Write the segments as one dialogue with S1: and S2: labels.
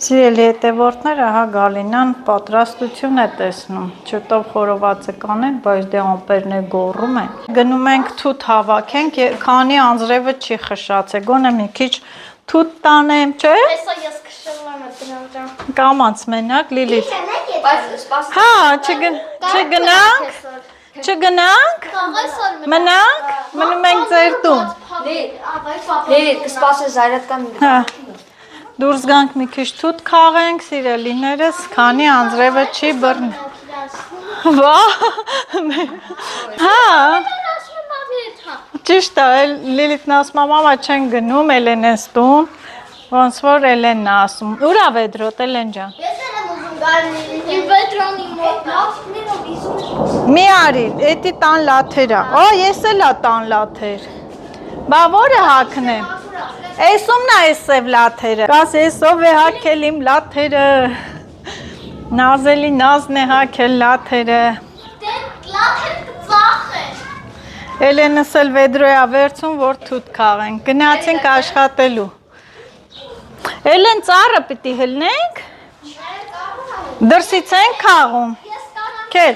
S1: Սիրելի հետևորդներ, ահա Գալինան պատրաստություն է տեսնում, չտով խորովածը կանեն, բայց դե ամպերներ գոռում են։ Գնում ենք թութ հավաքենք, քանի անձրևը չի խշացել, գոնե մի քիչ թութ տանեմ, չէ։
S2: Հեսա ես քշում եմ դրանով։
S1: Կամանց մենակ, Լիլիթ։ Հա, չգնանք, մնանք, մնում ենք ձեր տուն։
S2: Լիլիթ, կսպասես Զայրատկան։
S1: Հա։ Դուրս գանք մի քիչ թութ քաղենք, սիրելիներս, քանի անձրևը չի բռնի։ Վա։ Հա։ Ճիշտ է, Լիլիթն ասում է, մամա չեն գնում, Էլեն ես տուն, ոնց որ Էլենն է ասում։ Ուրա վեդրոտ, Էլեն ջան։
S2: Ես եմ ուզում գալ իմ վեդրոնի մոտ։
S1: Մի արիր, էդի տան լաթերա։ Օ, ես էլ ա տան լաթեր։ Բա որը հագնեմ։ Էսումն է այս սև լաթերը։ Կաս էսով է հագել իմ լաթերը։ Նազելի Նազն է հագել լաթերը։
S2: Լաթերը կծախ է։
S1: Էլենս էլ վեդրոյա վերցում, որ թութ քաղենք։ Գնացինք աշխատելու։ Էլեն ծառը պիտի հլնենք։ Դրսից ենք քաղում։ Քել։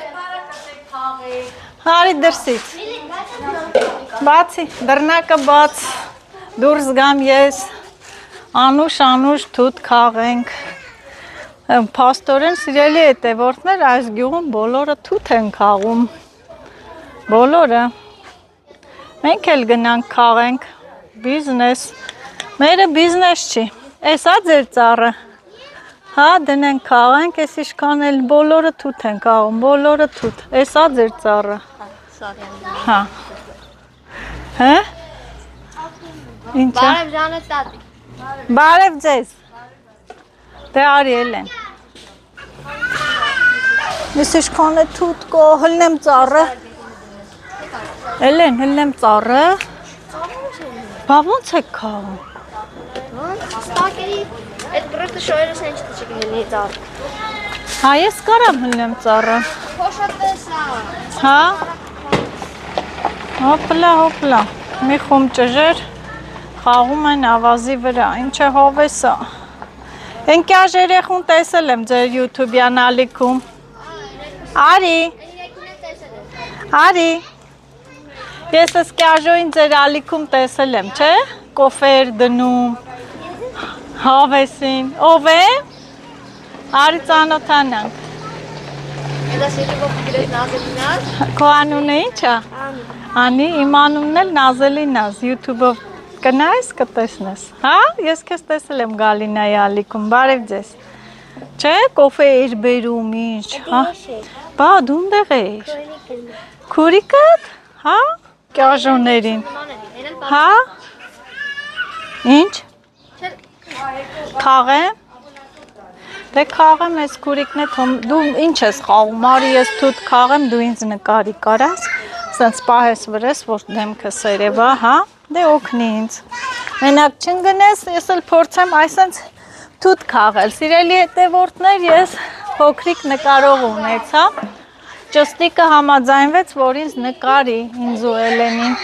S1: Հարի դրսից։ Բացի, դռնակը բաց։ Դուրս գամ ես, անուշ թութ քաղենք, փաստորեն սիրելի հետևորդներ այս գյուղում բոլորը թութ են քաղում, բոլորը, մենք էլ գնանք քաղենք, բիզնես, մերը բիզնես չի, էսա ձեր ծառը, հա դնենք քաղենք, ես իշքան էլ բոլորը թութ են քաղում, բոլորը թութ, էսա ձեր ծառը, հա, հա,
S2: Բարև Ժանը տատի։
S1: Բարև ձեզ։ Դե արի Էլեն։ Ես իշքան է թութ կո, հլնեմ ծառը։ Էլեն, հլնեմ ծառը։ Բա ոնց եք քաղում։
S2: Ստակերի, այդ բրոտը շոյրս են չգնի ծառ։
S1: Հա, ես կարամ հլնեմ ծառը։
S2: Փոշատես ա։
S1: Հա։ Հոպլա, մի խում ճժեր։ Խաղում են ավազի վրա, ինչ է հովես է։ Ենքյաժ երեխուն տեսել եմ ձեր յութուբյան ալիքում։ Արի, ես ես կյաժոյին ձեր ալիքում տեսել եմ, չէ, կոֆեր դնում, հավեսին, ով է, արի ծանոթանանք։ Քո անունը ինչ է, անի, իմ անունն էլ Նազելի Նազ, յութուբով կնայես կտեսնես, հա, ես կեզ տեսել եմ Գալինայի ալիքում, բարև ձեզ, չէ, կոֆե էր բերում, ինչ, հա, բա դունդեղ էր, քուրիկըտ, հա, կյաժոներին, հա, ինչ, քաղեմ, դե քաղեմ ես քուրիկն է, դու ինչ ես խաղում, արի ես թութ քաղեմ, դու ինձ նկարի կարաս, սենց պահես վրես, որ դեմքը սերևա, հա, դե օգնի ինձ, մենակ չնգնես, ես էլ փորձեմ այսենց թութ քաղել, սիրելի հետևորդներ, ես փոքրիկ նկարող ունեցա, ճստիկը համաձայնվեց, որ ինձ նկարի, ինձ ու Էլենին,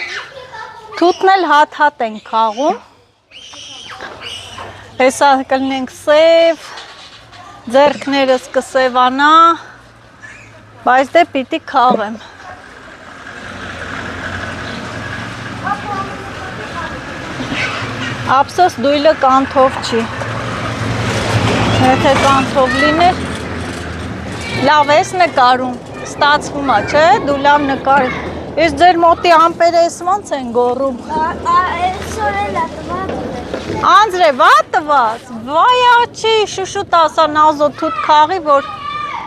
S1: թութն էլ հատ են քաղում, հեսա կլնենք սև, ձերքներս կսևանա, բայց դե պիտի քաղեմ, Ափսոս դույլը կանթով չի, եթե կանթով լիներ, լավ ես նկարում, ստացվում է, չէ, դու լավ նկար, ես ձեր մոտի ամպերը ես ոնց են գոռում, անձրև ատված, վայաչի, շուշուտ ասա նազո թութ քաղի, որ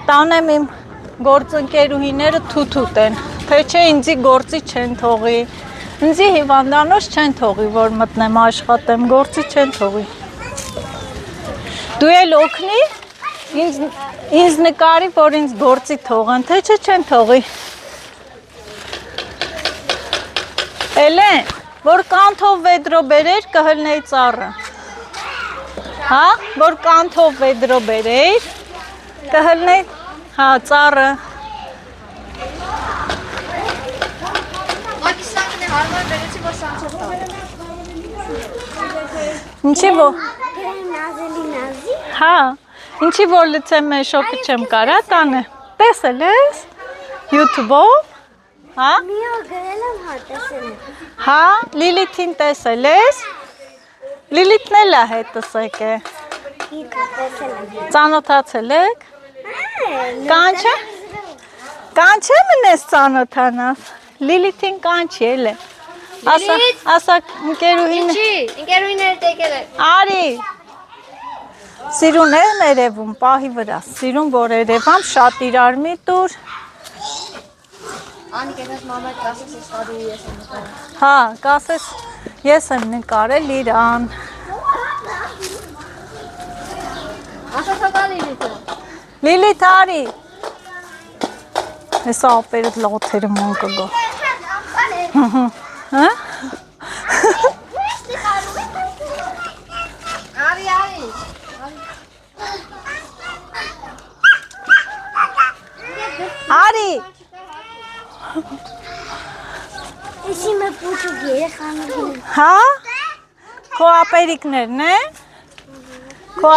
S1: տանեմ իմ գործընկերուհիները թութ ուտեն, թե չէ ինձի գործի չեն թողի, ինձի հիվանդանոց չեն թողի, որ մտնեմ աշխատեմ, գործի չեն թողի։ Դու էլ օգնի, ինձ նկարի, որ ինձ գործի թողան, թե չէ չեն թողի։ Էլեն, որ կանթով վեդրո բերեր, կհլնեի ծառը։ Հա, որ կանթով վեդրո բերեր, կհլնեի, հա, ծառը։
S2: Հարմար բերեցի, որ սանցով տալ։
S1: Ինչի որ։
S2: Նազելի նազի։
S1: Հա, ինչի որ լցեմ շոկը չեմ կարա տանը։ Տեսել ես YouTube-ով։ Հա։
S2: Մի օր գրել եմ հա տեսել եմ։
S1: Հա, Լիլիթին տեսել ես։ Լիլիթն էլ է հետս եկե։
S2: Տեսել եմ։
S1: Ծանոթացել եք։ Կանչեմ ես ծանոթանաս։ Լիլիթին կանչի էլ է։ Ասա ընկերուհին։
S2: Ինչի, ընկերուհիները տեկել են։
S1: Արի։ Սիրուն է ներևում, պահի վրա։ Սիրուն որ երևամ, շատ իրար մի տուր։
S2: Անի կենաս մամա կասես ես կադու ես եմ նկարել։
S1: Հա, կասես ես եմ նկարել իրան։
S2: Ասա տա Լիլիթը։
S1: Լիլիթ արի։ Հեսա ապերդ լոթերը ման կգա։ Հա?
S2: Արի։
S1: Արի։
S2: Եսի մը պուչու երեխաներին։
S1: Հա? Քո ապերիկներն է։ Քո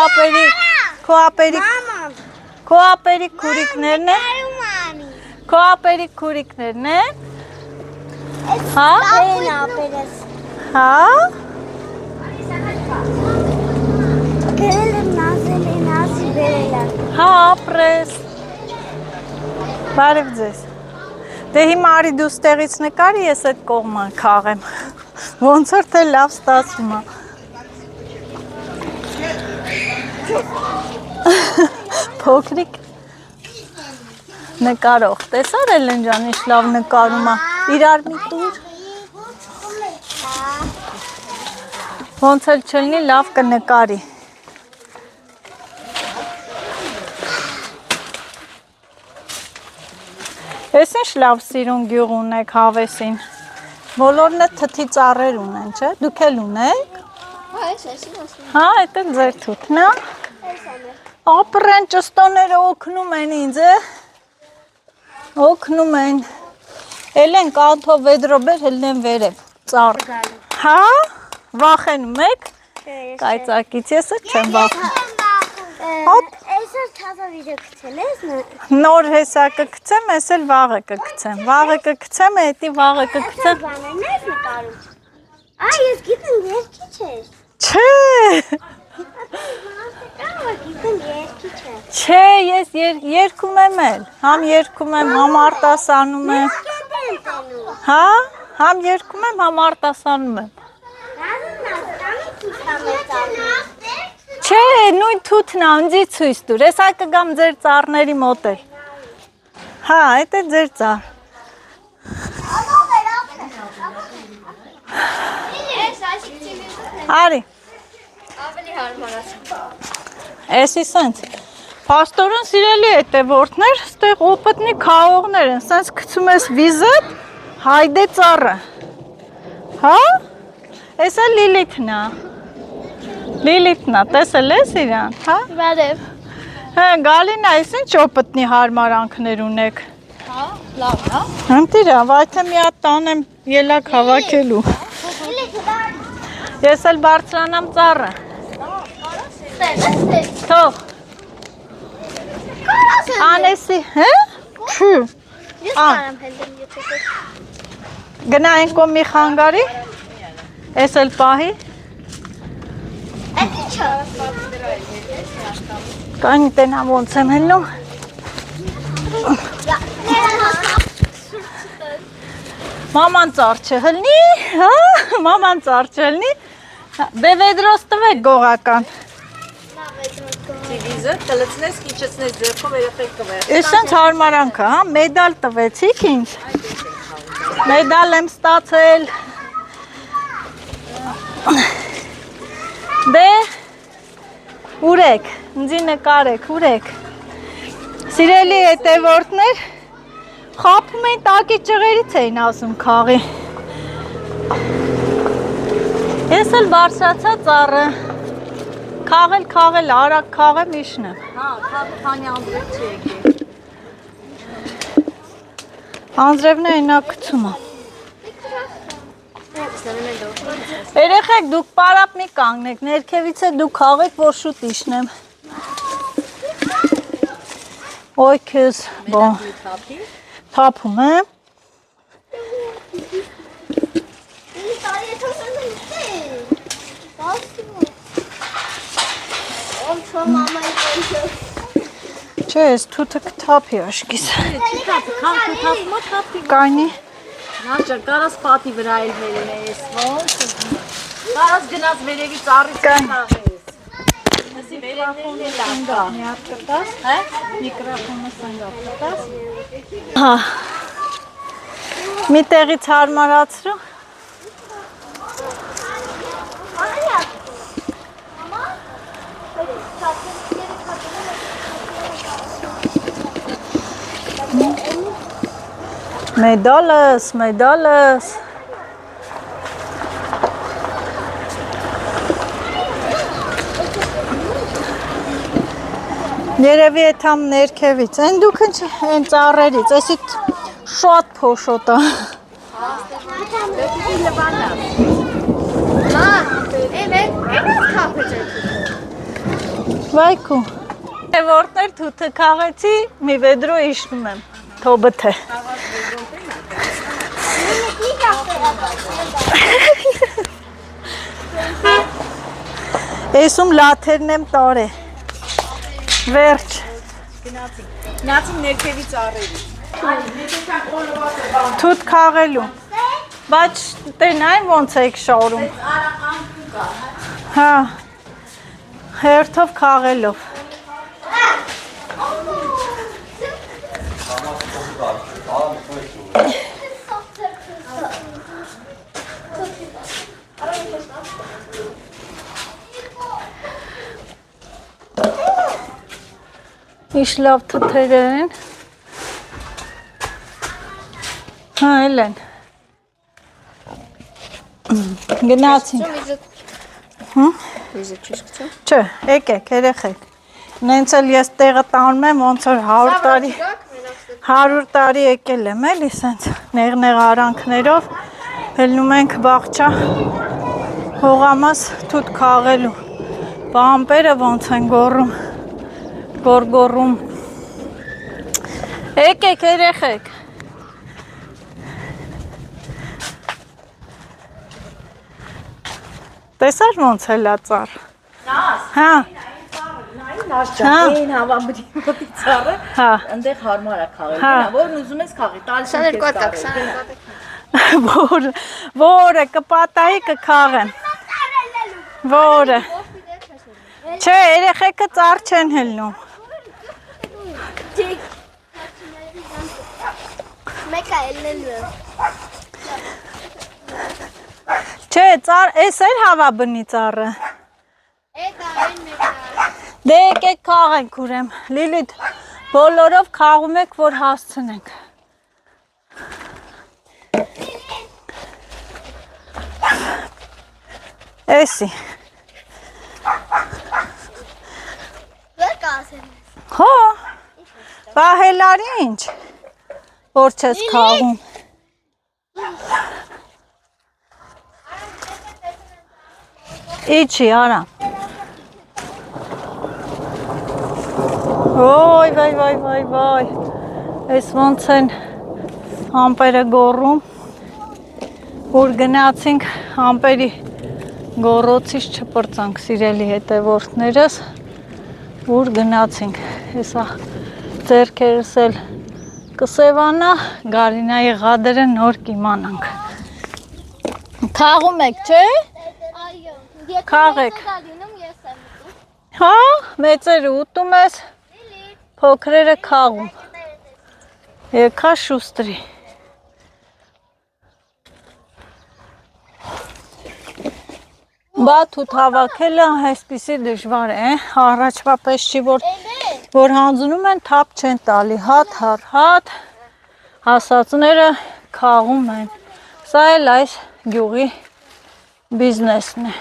S1: ապերիկ քուրիկներն է։ Քո ապերիկ քուրիկներն է։ Հա?
S2: Այն ապերես։
S1: Հա?
S2: Գրել եմ նազելի նազի բերել եմ։
S1: Հա, ապրես։ Բարև ձեզ։ Դե հիմա արի դու ստեղից նկարի, ես այդ կողմը քաղեմ։ Ոնց որ թե լավ ստացվում է։ Փոքրիկ նկարող, տեսար Էլեն ջան, ինչ լավ նկարում է։ Իրար մի տուր։ Ոնց էլ չլինի, լավ կնկարի։ Ես ինչ լավ սիրուն գյուղ ունեք հավեսին։ Բոլորն է թթի ծառեր ունեն, չէ՞։ Դուք էլ ունեք։
S2: Հա, ես ասում։
S1: Հա, այդ էլ ձեր թութն է։ Ապրեն ճստոները օգնում են ինձ, օգնում են։ Էլեն կանթով վեդրոբեր հելնեն վերև, ծառ։ Հա, վախենում եք։ Կայծակից ես չեմ վախենում։
S2: Այսօր թազա վիդեո գցել ես նա։
S1: Նոր հեսա կգցեմ, ես էլ վաղը կգցեմ։ Վաղը կգցեմ, հետի վաղը կգցեմ։
S2: Բաներն ես նկարում։ Ես գիտեմ երկիչ ես։
S1: Չէ։
S2: Գիտեմ երկիչ ես։
S1: Չէ, ես երգում եմ էլ։ Համ երգում եմ, համ արտասանում եմ։ Հա, համ երգում եմ, համ արտասանում եմ։ Չէ, նույն թութն է, ինձի ցույց տուր։ Հեսա կգամ ձեր ծառների մոտ էլ։ Հա, այդ է ձեր ծառ։ Արի։
S2: Ավելի հարմարացա։
S1: Էսի սենց։ Պաստորեն սիրելի հետևորդներ, ստեղ օպտնի քաղողներ են, սենց գցում ես վիզետ, հայդե ծառը։ Հա? Էսա Լիլիթն է։ Լիլիթն է, տեսել ես իրան, հա?
S2: Բարև։
S1: Հա, Գալինա, ես ինչ օպտնի հարմարանքներ ունեք։
S2: Հա, լավ, հա։
S1: Ընտիրա, վայթե մի հատ տանեմ ելակ հավաքելու։ Ես էլ բարձրանամ ծառը։ Թող։ Անեսի, հե? Քու։
S2: Ես կարամ հելդեմ եթե։
S1: Գնայինք կոմ մի խանգարի։ Ես էլ պահի։
S2: Այդ ինչա։
S1: Կանի տենամ ոնց եմ հելնում։ Մաման ծառ չհլնի, հա, մաման ծառ չհլնի, դե վեդրոս տվեք գողական։
S3: Վիզը կլցնես, կիչեցնես ձերքով երեխեք կվեր։
S1: Ես սենց հարմարանքը, հա, մեդալ տվեցիք ինձ։ Մեդալ եմ ստացել։ Դե, ուրեք, ինձի նկարեք, ուրեք։ Սիրելի հետևորդներ, խապում էին տակի ճղերից էին ասում քաղի։ Ես էլ բարձրացա ծառը։ Քաղել, արագ քաղեմ իշնեմ։
S3: Հա, քանի անձրև չի եկել։
S1: Անձրևն է այնա գցում է։
S2: Սնեմ են դոքի։
S1: Երեխեք դուք պարապ մի կանգնեք, ներքևից է դուք քաղեք, որ շուտ իշնեմ։ Ոյ քեզ, բոն, թափում է։ Չէ, ես թութը կթափի աշկիս։ Կայնի։
S3: Նաշը, կարաս պատի վրա էլ հելն ես, ոնց։ Կարաս գնաց վերևից առից կաղես։ Հսի վերևներն էլ անգա։
S1: Մի հատ կտաս, միկրոֆոնը սնգավ կտաս։ Հա, մի տեղից հարմարացրու։ Մեդալս։ Երևի է թամ ներքևից, են դուք են ծառերից, էսի շոտ փոշոտա։ Վայքու, որտներ թութը քաղեցի, մի վեդրո իշնում եմ, թոբը թե։ Էսում լաթերն եմ տար է, վերջ։
S3: Գնացին ներքևից առերից։
S1: Թութ քաղելու, բայց տենայն ոնց եք շորում։ Հա, հերթով քաղելով։ Իշ լավ թթերեր են։ Հա, էլ են։ Գնացին։ Չէ, եկեք, երեխեք։ Նենց էլ ես տեղը տանում եմ, ոնց որ 100 տարի եկել եմ, էլի սենց նեղ արանքներով, հելնում ենք բաղճա հողամաս թութ քաղելու։ Բամպերը ոնց են գոռում, գորգոռում։ Եկեք, երեխեք։ Տեսար ոնց հելա ծառ։
S3: Նաս։
S1: Հա։
S3: Նաշ ջան, հավամրի մոտի ծառը,
S1: Հա։
S3: այնտեղ հարմար է քաղել։
S1: Հա։
S3: Որն ուզում ես քաղի, տալիս եմ քեզ քաղել։
S1: Որը կպատայի կքաղեմ։ Որը։ Չէ, երեխեքը ծառ չեն հելնում։
S2: Մեկը ելնելու։
S1: Չէ, ծառ, էս էլ հավաբնի ծառը։
S2: Էդա այն մեկը։
S1: Դե եկեք քաղենք ուրեմ, Լիլիթ, բոլորով քաղում եք, որ հասցնենք։ Էսի։
S2: Ո՞ր կասեմ։
S1: Հո, բահելարի ինչ, որ չես քաղում։ Իչի, արա։ Ոյ, ես ոնց են համպերը գոռում, որ գնացինք համպերի գոռոցից չպրծանք սիրելի հետևորդներս, որ գնացինք, հեսա ձերքերս էլ կսևանա, Գարինայի ղադրը նոր կիմանանք։ Քաղում եք, չէ։ Քաղեք։ Հա, մեծերը ուտում ես, փոքրերը քաղում։ Եկա շուստրի։ Բա թութ հավաքելը այսպիսի դժվար է, առաջվա պես չի, որ հանձնում են, թափ չեն տալի, հատ, հասածները քաղում են։ Սա էլ այս գյուղի բիզնեսն է։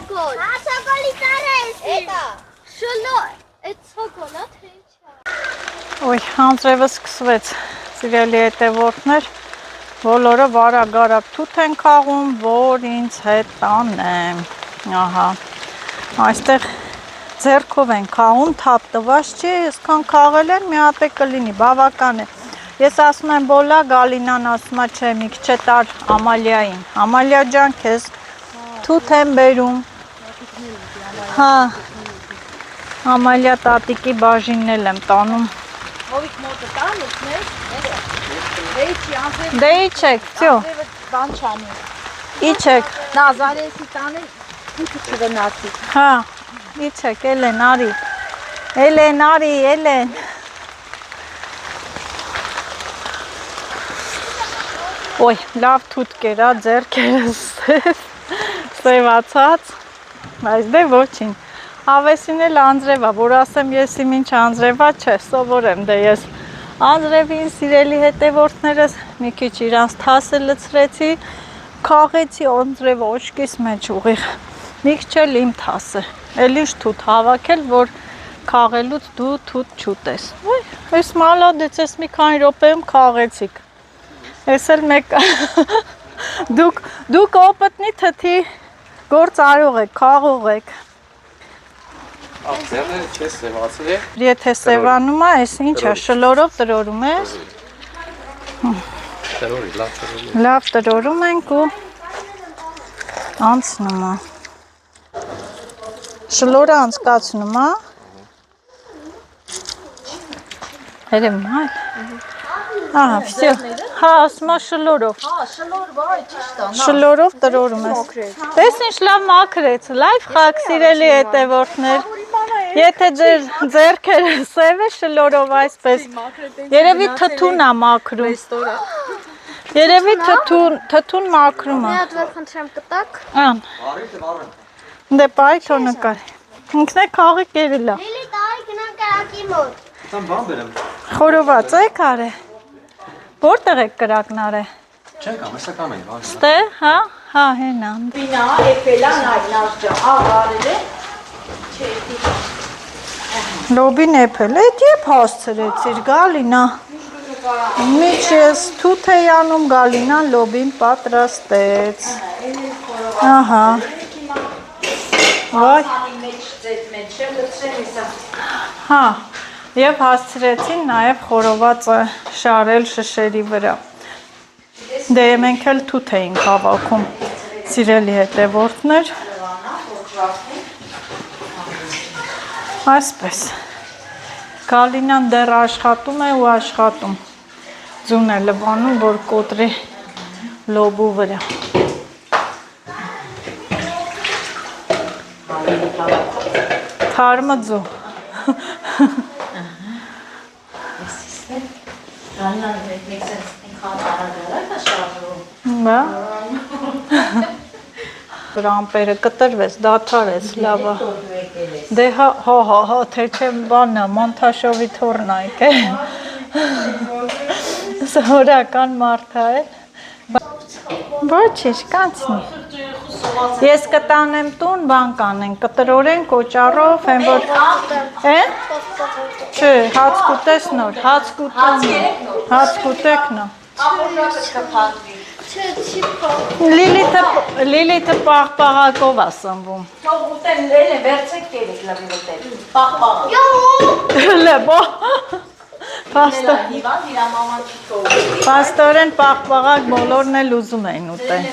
S2: Սոկոլ։ Ա սոկոլի ծառը է։ Էտա։ Շլո, այդ սոկոլա թե ինչ։
S1: Ոյ, անձրևը սկսվեց, սիրելի հետևորդներ, բոլորը վարագարակ թութ են քաղում, որ ինձ հետ տանեմ, ահա, այստեղ ձերքով են քաղում, թապ տված չի, իսկան քաղել են, մի հատ է կլինի, բավական է, ես ասում եմ բոլա, Գալինան ասում է, չէ, մի քիչ է տար Ամալիային, Ամալիա ջան, քեզ թութ եմ բերում, հա, Ամալիա տատիկի բաժինն էլ եմ տանում,
S3: Հովիկ մոտը տան ուսնես, դե իչի անձրև
S1: դե իչեք, վсё,
S3: բան չանի։
S1: իչեք,
S3: Նազարեսի տանը ինքը չվնասի։
S1: հա, իչեք, Էլեն, արի, Էլեն, արի, Էլեն, ոյ, լավ թութ կերա, ձերքերս սևացած, բայց դե ոչին, հավեսին էլ անձրևա, որ ասեմ ես իմ ինչ անձրևա չէ, սովորեմ, դե ես անձրևին սիրելի հետևորդներս մի քիչ իրանց թասը լցրեցի, քաղեցի անձրևը օջքիս մեջ ուղիղ, մի քիչ էլ իմ թասը, էլ ինչ թութ հավաքել, որ քաղելուց դու թութ չուտես, ոյ, ես մալադեց, ես մի քանի րոպեում քաղեցիք, ես էլ մեկ, դուք օպտնի թթի գործ արող եք, քաղող եք,
S4: Ձեռները չես սևացել է։
S1: Եթե սևանում է, այս ինչ է, շլորով տրորում ես,
S4: Տրորի, լավ տրորի։
S1: լավ տրորում ենք ու անցնում է, շլորը անցկացնում է, երևում է, ահա, վсё, հա, ասում է շլորով,
S3: Հա, շլոր, վայ, ճիշտ է, նա։
S1: շլորով տրորում ես, տես ինչ լավ մաքրեց, լայվ խակ սիրելի հետևորդներ, եթե ձեր ձերքերը սև է շլորով այսպես, երևի թթուն է մաքրում, երևի թթուն մաքրում է,
S2: Մի հատ որ խնդրեմ կտակ։
S1: ան, դե պայթո նկար, ինքն է քաղի կերիլ է,
S2: Լիլի տարի գնամ կրակի մոտ։
S4: Տան բան բերեմ։
S1: խորոված եք արե, որտեղ եք կրակն արե,
S4: Չեն կամ, հեսա կամ են, վաղ։
S1: ստե, հա, հա, հենա,
S3: Բինա, էփելա, նայնած ջան, աղարել է, չետի։
S1: լոբին էփել, էդ եբ հասցրեցիր, Գալինա, միջ ես թութ էի անում, Գալինան լոբին պատրաստեց, ահա, վայ,
S3: Անի մեջ ձետ մեջ, շեմ լծրեմ եսա։
S1: հա, և հասցրեցին նաև խորովածը շարել շշերի վրա, դե մենք էլ թութ էինք հավաքում, սիրելի հետևորդներ, այսպես, Գալինան դեռ աշխատում է ու աշխատում, ձուն է լվանում, որ կոտրի լոբու վրա, թարմը ձու,
S3: Գալնան մեկ սենց ինքան արագարակ է շարժում։
S1: բա, ամպերը կտրվեց, դադարեց, լավա, դե հա, թե չեմ բանա, Մոնթաշովի թորնայք է, սորական մարդ է, ոչիշ, կանցնի, ես կտանեմ տուն, բան կանեն, կտրորեն կոճարով, են որ, են, չէ, հաց կուտես նոր, հաց կուտեք նոր,
S3: Ախորժակը կփակվի։
S2: Չի փող։
S1: Լիլիթը պաղպաղակով է սնվում,
S3: Թող ուտեն լել է, վերցեք կերեք լավի ուտել։ Պաղպաղը։
S2: Յո։
S1: լեբո,
S3: Նելա հիվան, իրա մաման չի թողում։
S1: պաստորեն պաղպաղակ բոլորն էլ ուզում են ուտեն,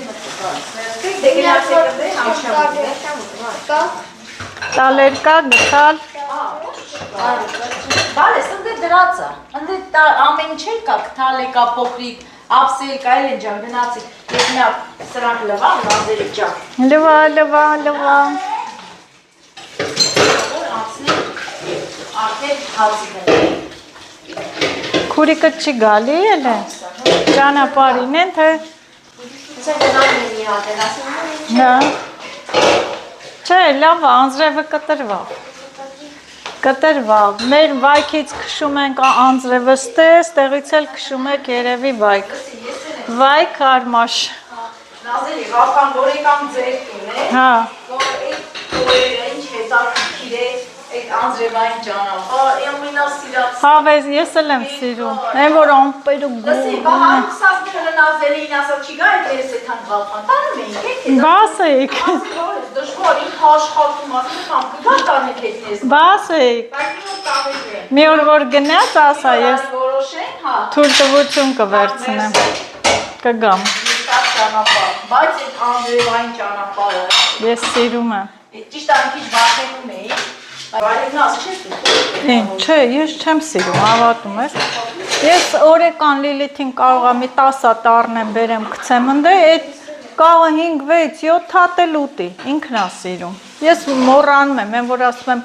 S3: Դե գնացեք դե համշամի։
S2: Կա։
S1: տալեր կա, գտալ,
S3: Բարես, ընդ դրածա։ Ընդ ամեն ինչ էլ կա, կթալ է կա փոքրիկ, ափսել կա, էլ ջան, գնացեք։ Ես նա սրանք լվան, գազերի ջան։
S1: լվա,
S3: Որ անցնի, արդեն հացի գնի։
S1: քուրիկը չի գալի էլ է, ճանապարհին են, թե,
S3: Սա գնալն է մի հատ, են ասում
S1: հա, չէ, լավ, անձրևը կտրվավ, մեր վայքից քշում ենք անձրևը ստես, տեղից էլ քշում եք երևի վայք արմաշ,
S3: Նազելի, վապան գորեկան ձերքին է,
S1: հա,
S3: որ այդ ինչ հետաքրքիր է այդ անձրևային ճանապարհ, ամենասիրած։
S1: Հավես, ես էլ եմ սիրում։ Այն որ ամպերը
S3: Լսի, բա հարուսած հնազելի ինձ ասած չի գա այդ երես այդքան բախանտանում էինք, էդ
S1: Բասեիք։
S3: ասի դժվար ինքը աշխատում ասում կամ կգա տանեք այդ ես։
S1: Բասեիք։
S3: Բայց ինքը տաղել է։
S1: Մի օր որ գնաց, ասա ես
S3: Որոշեն, հա։
S1: թույլտվություն կվերցնեմ։ Կգամ։
S3: Ստակ ճանապարհ, բայց այդ անձրևային ճանապարհը
S1: Ես սիրում եմ։
S3: ճիշտ այն քիչ վախենում էի, բայց ասես չէ։
S1: Չէ, ես չեմ սիրում, հավատում ես։ Ես օրեկան Լիլիթին կարող եմ 10 հատ առնեմ, բերեմ, գցեմ ընդ այդ կաղը 5, 6, 7 հատ էլ ուտի, ինքն է սիրում։ Ես մոռանում եմ, այն որ ասում եմ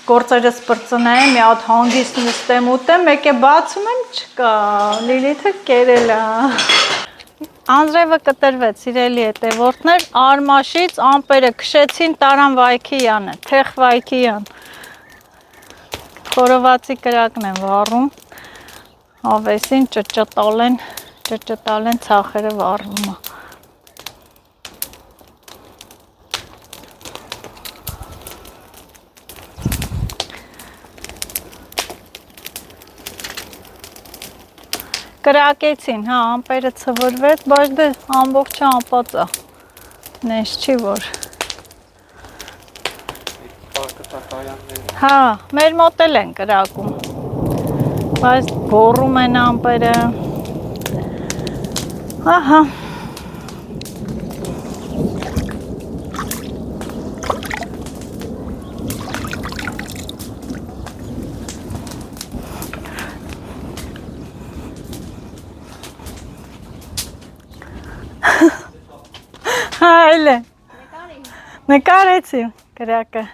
S1: գործերս բրծնայեմ, մի հատ հանգիստ նստեմ ուտեմ, մեկ է բացում եմ, չկա, Լիլիթը կերել է։ Անձրևը կտրվեց, իրելի հետևորդներ, արմաշից ամպերը քշեցին, տարան վայքիյանը, թեղ վայքիյան։ Խորովածի կրակն են վառում, ավեսին ճճտալ են ցախերը վառվում է։ Կրակեցին, հա, ամպերը ցվրվեց, բայց դե ամբողջը ամպած է։ Նես չի որ։ Հա, մեր մոտ էլ են կրակում։ Բայց գոռում են ամպերը։ Ահա։ Հա, էլ է։ Նկարեցի կրակը։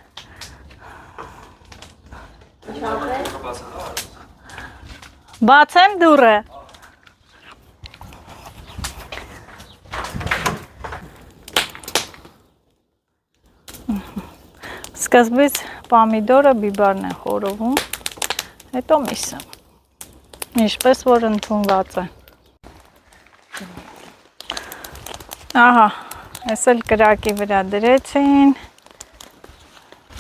S1: Բացեմ դուռը։ Սկզբից պամիդորը, բիբարն են խորովում, հետո միսը, ինչպես որ ընդունված է։ Ահա, ես էլ կրակի վրա դրեցին,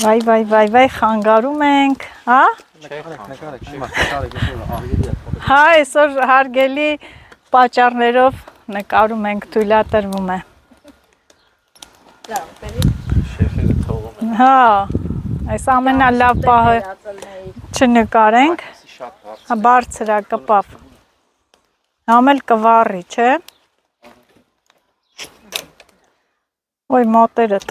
S1: վայ, խանգարում ենք, հա? Հա, այսօր հարգելի պատճառներով նկարում ենք, թույլատրվում է։ Հա, այս ամենալավ պահը չնկարենք, բարձր է կպավ, համ էլ կվառի, չէ։ Ոյ մոտերդ։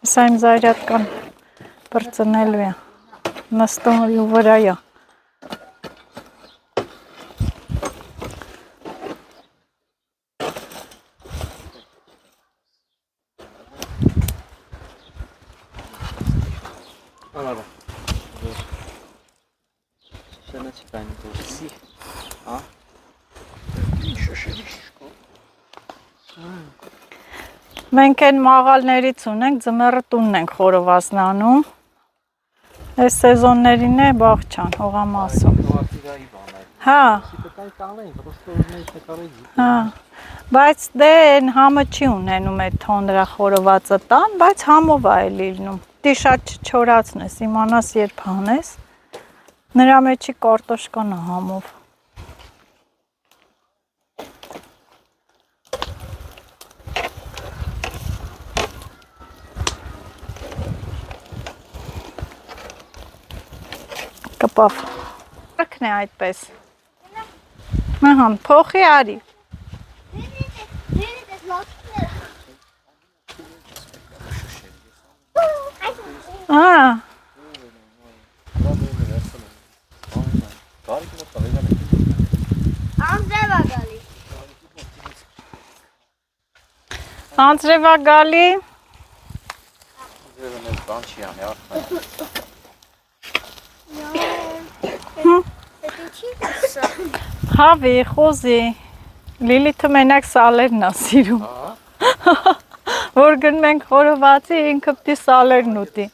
S1: Սա իմ զայրատկան բրծնելու է, նստելու վրա է։ Մենք են մաղալներից ունենք, ձմեռը տունն ենք խորովածնանում, այս սեզոններին է բաղչան, հողամասում, հա, բայց դե համը չի ունենում այդ թոնդրա խորովածը տան, բայց համով է լինում, դի շատ չչորացնես, իմանաս երբ հանես, նրա մեջի կարտոշկան է համով։ Կպավ, արքն է այդպես, փոխի արի, անձրևա գալի, Հավի, խոզի, Լիլիթը մենակ սալերն է սիրում, որ գնում ենք խորովածի, ինքը պտի սալերն ուտի,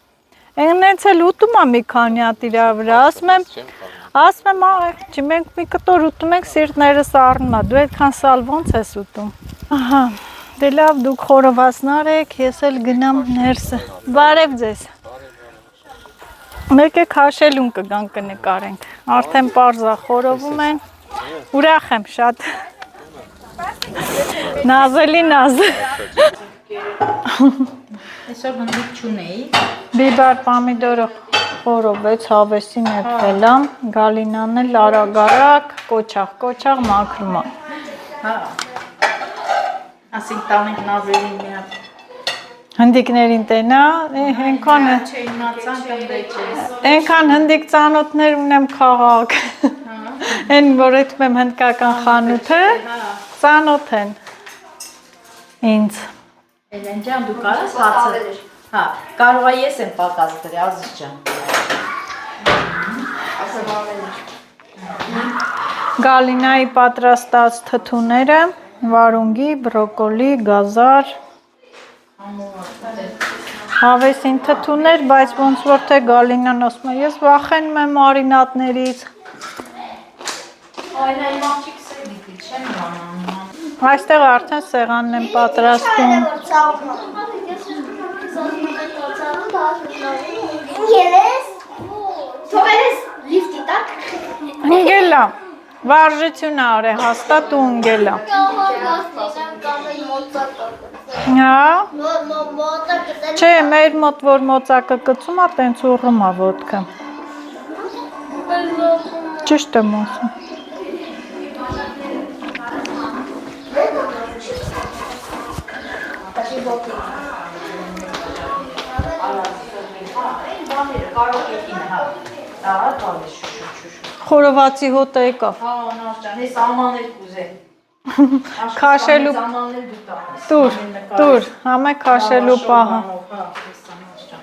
S1: այնց էլ ուտում է մի քանի հատ իրա վրա, ասում եմ աղեղ չի, մենք մի կտոր ուտում ենք, սիրտներս առնում է, դու այդքան սալ ոնց ես ուտում, ահա, Դե լավ, դուք խորովածներ եք, ես էլ գնամ ներսը։ Բարև ձեզ։ Մեկ է քաշելուն կգան կնկարենք։ Արդեն պարզա խորովում են։ Ուրախ եմ շատ։ Նազելի նազ։
S3: Այսօր հնդիկ չունեի։
S1: Բիբար պամիդորը խորովեց, հավեսին էփել եմ, Գալինան էլ արագ կոչաղ մաքրում է։
S3: Հա։ Ասենք տանենք նազերին մի հատ։
S1: Հնդիկներին տենա, հենքան հնդիկ ծանոթներ ունեմ քաղաք։ Են որ էթում եմ հնդկական խանութը, ծանոթ են ինձ։
S3: Էլեն ջան, դու կարաս հացը։ Հա, կարող է ես եմ պակաս դրի, Ազիզ ջան։
S1: Գալինայի պատրաստած թթուները, վարունգի, բրոկոլի, գազար, հավեսին թթուներ, բայց ոնց որ թե Գալինան ասում է, ես վախենում եմ մարինատներից։
S3: Այլ այ մաղջիկս է դիտի, չեմ մանանում։
S1: Այստեղ արդեն սեղանն եմ պատրաստում։
S2: Ինգելես, թողերես լիֆտի տակ։
S1: Ընգելա, վարժություն արե, հաստատ ու ընգելա։ Հա, չէ, մեր մոտ որ մոծակը կծում է, տենց ուռում է ոտքը։ Ճիշտ եմ ասում։ Խորովածի հոտը եկավ։
S3: Հա, նոր ջան, ես ամանել կուզեմ։
S1: Քաշելու
S3: Ամանել դու տանես։
S1: տուր, համե քաշելու պահը։
S3: Հա, ես նոր ջան։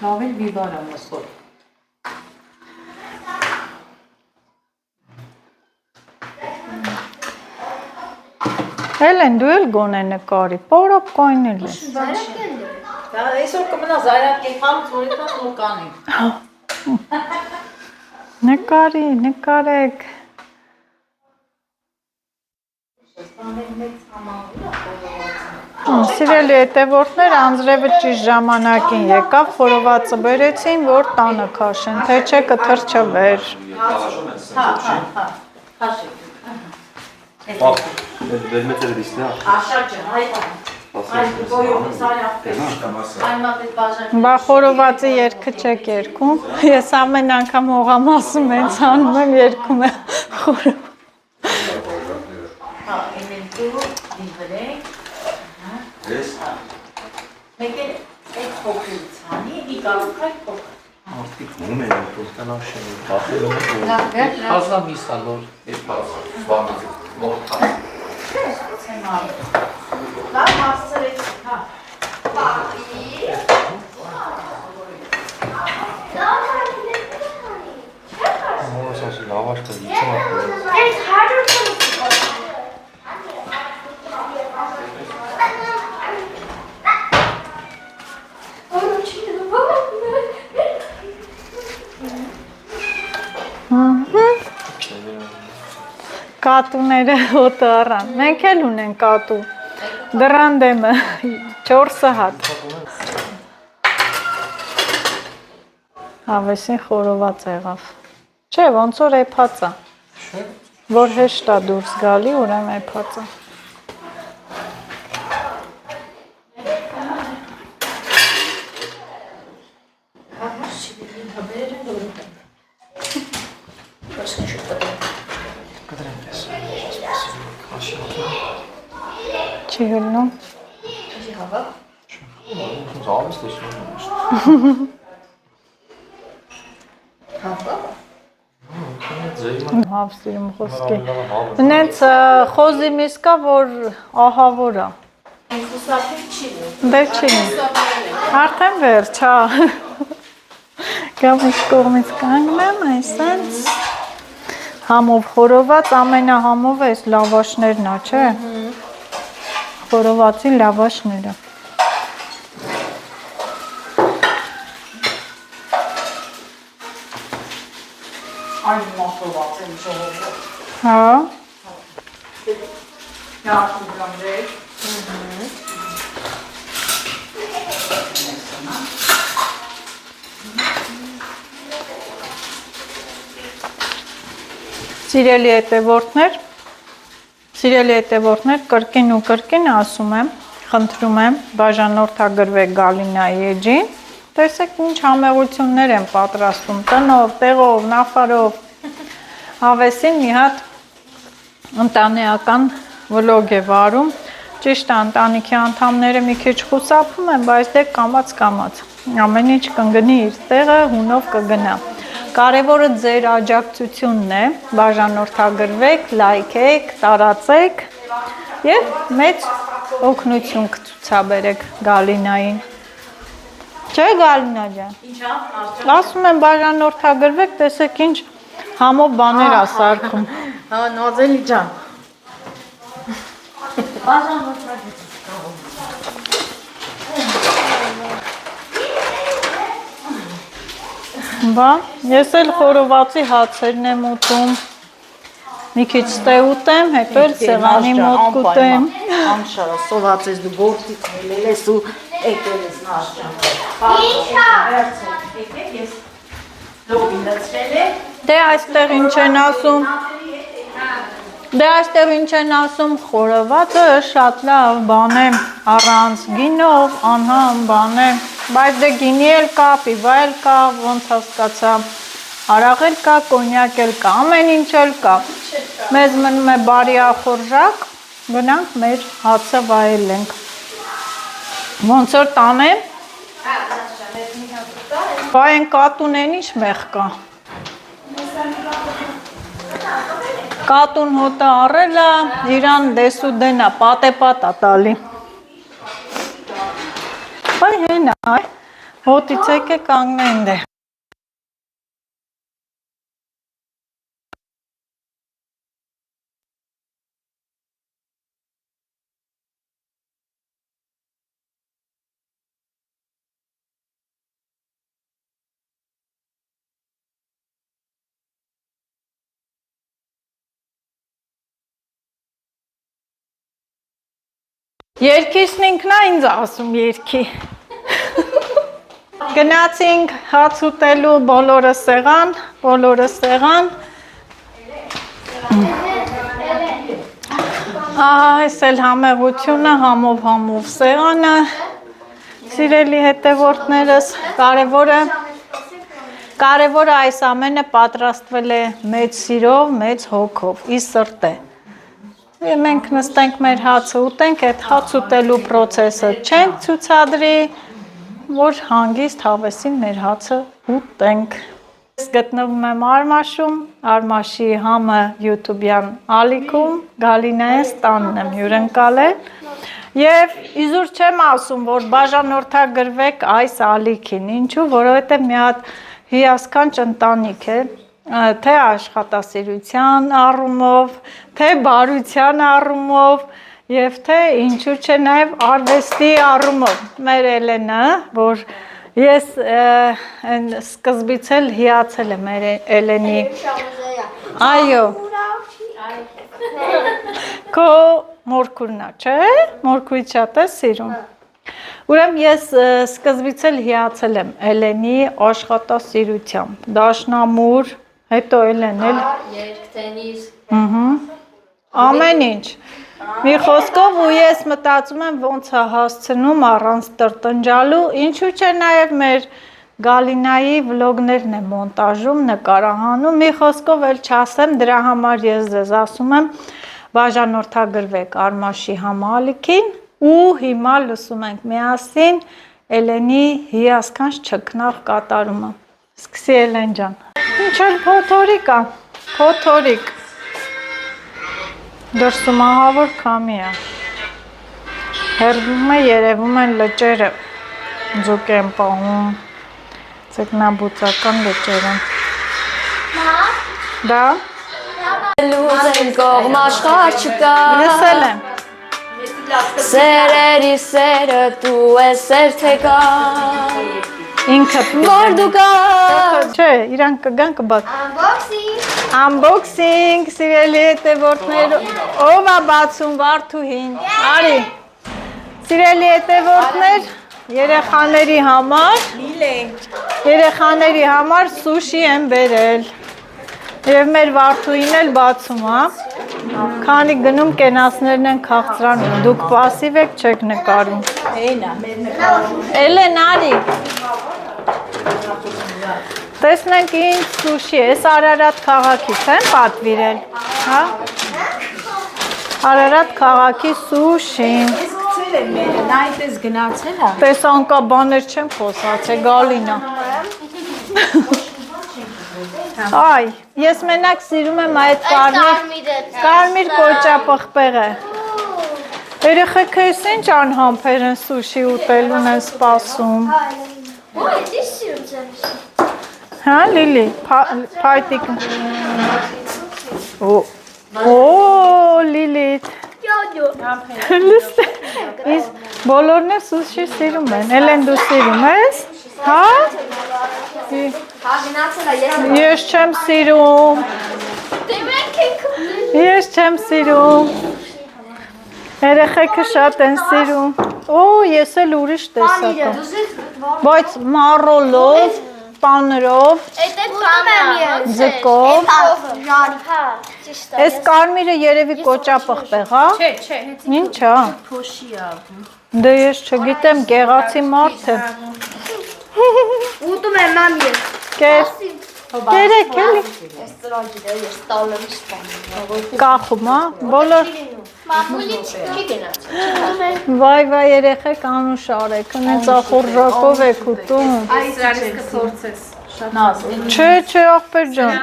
S3: Լավ էլ բիբար եմ ասոր։
S1: Էլեն, դու էլ գոնե նկարի, պորոպ կայնել ես։
S3: Դա այսօր կմնա զայրակի խամ ծորիտած նոր կանենք։
S1: Նկարեք։ Սիրելի հետևորդներ, անձրևը ճիշտ ժամանակին եկավ, խորովածը բերեցին, որ տանը քաշեն, թե չէ կթրջվեր։
S3: Հա, քաշեք։
S4: Վերմետերը դիսնա։
S3: Աշարջը, հայտա։ Այս գոյովի զայրակպես։ Այմատ էտ բաժան։
S1: Բա խորովածի երգը չեք երգում։ Ես ամեն անգամ հողամասում հենց անում եմ, երգում եմ խորով։
S3: Հա, իմեն դու, դիվրեք։
S4: Ես։
S3: Մեկ էլ էտ փոքրից հանի, ի կարող այդ փոքր։
S4: Արտիկ մում են, պոստանավ շեն, բախելում են։ Հազնա միսալոր, էտ բանա, մորտա։
S3: Չեմ արի։ Լավ հասցրեցիք, հա։
S4: Մորս ասի լավաշ կը դիցում ատում։
S2: Այս հարդուր
S1: Կատուները հոտը առան, մենք էլ ունեն կատու, դրան դեմը, 4 հատ։ Հավեսին խորոված եղավ, չէ, ոնց որ էպած է, որ հեշտ է դուրս գալի, ուրեմ էպած է։ Չի հլնում։
S4: Զավես լեշնում է։
S1: Հավ սիրում խոսքի։ Նենց խոզի միս կա, որ ահավոր է։ Դե չի։ Արդեն վերջ, հա։ Գամ իմ կողմից կանգնեմ, այսենց։ Համով խորոված, ամենահամով է այս լավաշներն է, չէ։ Խորովածի լավաշները։
S3: Այն մախրոված եմ ժողովը։
S1: Հա։ Սիրելի հետևորդներ, կրկին ու կրկին ասում եմ, խնդրում եմ, բաժանորդագրվեք Գալինայի էջին, տեսեք ինչ համեղություններ են պատրաստում, տնով, տեղով, նախարով, հավեսին մի հատ ընտանեկան վլոգ է վարում, ճիշտ է ընտանիքի անդամները մի քիչ խուսափում են, բայց դե կամաց, ամեն ինչ կընկնի իր տեղը, հունով կգնա։ Կարևորը ձեր աջակցությունն է, բաժանորդագրվեք, լայքեք, տարածեք և մեծ օգնություն կցուցաբերեք Գալինային։ Չէ Գալինա ջան։ Ասում եմ բաժանորդագրվեք, տեսեք ինչ համով բաներ ա սարքում։
S3: Հա, Նազելի ջան։
S1: Բա, ես էլ խորովածի հացերն եմ ուտում, մի քիչ ստե ուտեմ, հետո էլ սեղանի մոտ կուտեմ։
S3: Անշարա, սոված ես դու գործից մելել ես ու եկել ես նաշան։ Ես լոբին լցրել է։
S1: Դե այստեղ ինչ են ասում, խորովածը շատ լավ բան է, առանց գինով, անհամ բան է, բայց դե գինի էլ կա, պիվա էլ կա, ոնց հասկացա, արաղ էլ կա, կոնյակ էլ կա, ամեն ինչ էլ կա, մեզ մնում է բարի ախորժակ, գնանք մեր հացը վայելենք, ոնց որ տանեմ, վայ են կատունեն ինչ մեղ կա, կատուն հոտը առել է, իրան դեսու դենա, պատեպատ ա տալի, բայ հեն այ, հոտից եք է կանգնեն դե, Երկիրսն ինքն է ինձ ասում երկի։ Գնացինք հաց ուտելու բոլորը սեղան, այս էլ համեղությունը, համով սեղանը, սիրելի հետևորդներս, կարևորը այս ամենը պատրաստվել է մեծ սիրով, մեծ հոգով, ի սրտե։ Մենք նստենք մեր հացը ուտենք, այդ հաց ուտելու պրոցեսը չենք ցուցադրի, որ հանգիստ հավեսին մեր հացը ուտենք։ Ես գտնվում եմ Արմաշում, Արմաշի համը յութուբյան ալիքում, Գալինայից տանն եմ հյուրընկալել և իզուր չեմ ասում, որ բաժանորդագրվեք այս ալիքին, ինչու, որովհետև մի հատ հիասքանչ ընտանիք է, թե աշխատասիրության առումով, թե բարության առումով և թե ինչու չէ նաև արվեստի առումով։ Մեր Էլենը, որ ես սկզբից էլ հիացել եմ մեր Էլենի, այո, քո մորքուրնա, չէ, մորքուրից շատ ես սիրում։ Ուրեմն ես սկզբից էլ հիացել եմ Էլենի աշխատասիրությամբ, դաշնամուր, հետո Էլեն էլ
S2: Երկտենիս
S1: ամեն ինչ մի խոսքով ու ես մտածում եմ ոնց է հասցնում առանց տրտնջալու, ինչու չէ նաև մեր Գալինայի վլոգներն է մոնտաժում, նկարահանում, մի խոսքով էլ չասեմ, դրա համար ես ձեզ ասում եմ բաժանորդագրվեք Արմաշի համալիքին ու հիմա լսում ենք միասին Էլենի հիասքանչ չքնաղ կատարումը։ Սկսի Էլեն ջան։ Ինչ էլ փոթորիկ ա, փոթորիկ։ Դրսում ահավոր քամի է։ Հեռվում է, երևում են լճերը։ Ձուկ են պահում։ Ձկնաբուծական լճերը։ Դա։
S5: Լուծեն կողմ աշխարհ չկա։
S1: Լսել եմ։
S5: Սերերի սերը դու ես սեր թե կա։
S1: Ինքդ
S5: Որ դու կա։
S1: Չէ, իրան կգան կբաց։ Unboxing, սիրելի հետևորդներ, ով է բացում Վարդուհին, արի, սիրելի հետևորդներ, երեխաների համար սուշի են բերել, և մեր Վարդուհին էլ բացում, քանի գնում կենասներն են քաղցրանում, դուք պասիվ եք չեք նկարում, Էլեն արի, տեսնենք ինչ սուշի է, ես Արարատ քաղաքից եմ պատվիրել, Արարատ քաղաքի սուշին, տես անկա բաներ չեմ խոսացե, գալինա, այ, ես մենակ սիրում եմ այդ կարմիր կոճապղպեղը, երեխեք ես ինչ անհամբեր են սուշի ուտելուն են սպասում, Հա, Լիլի, փայտիկ, Լիլիթ, բոլորն է սուշի սիրում են, Էլեն դու սիրում ես, հա, ես չեմ սիրում, երեխեքը շատ են սիրում, ես էլ ուրիշ տեսակը, բայց մարոլով, Պաներով, ձկով, ես կարմիրը երևի կոճապղպեղ,
S3: Չէ,
S1: ինչ է, դե ես չգիտեմ գեղացի մարդ եմ,
S2: Ուտում եմ մամ ես,
S1: կերեք էլի, կախում, բոլոր, վայ երեխեք անուշար եք, ունենց ախորժակով եք ուտում, Չէ, աղբեր ջան,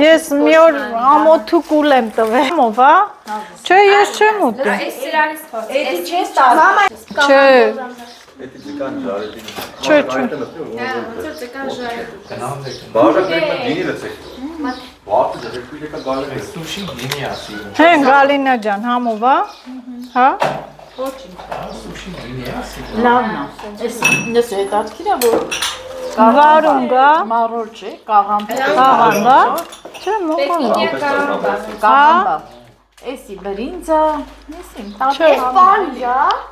S1: ես մի օր ամոթուկուլ եմ տվել, չէ, ես չեմ ուտում, չէ, Հեն Գալինա ջան, համով, հա?
S3: Լավն է, ես հետաքրքիր է, որ
S1: Վարում գա,
S3: մարոր չէ, կաղամբա,
S1: չէ, մոկոնա,
S3: կաղամբա, էսի բրինձա,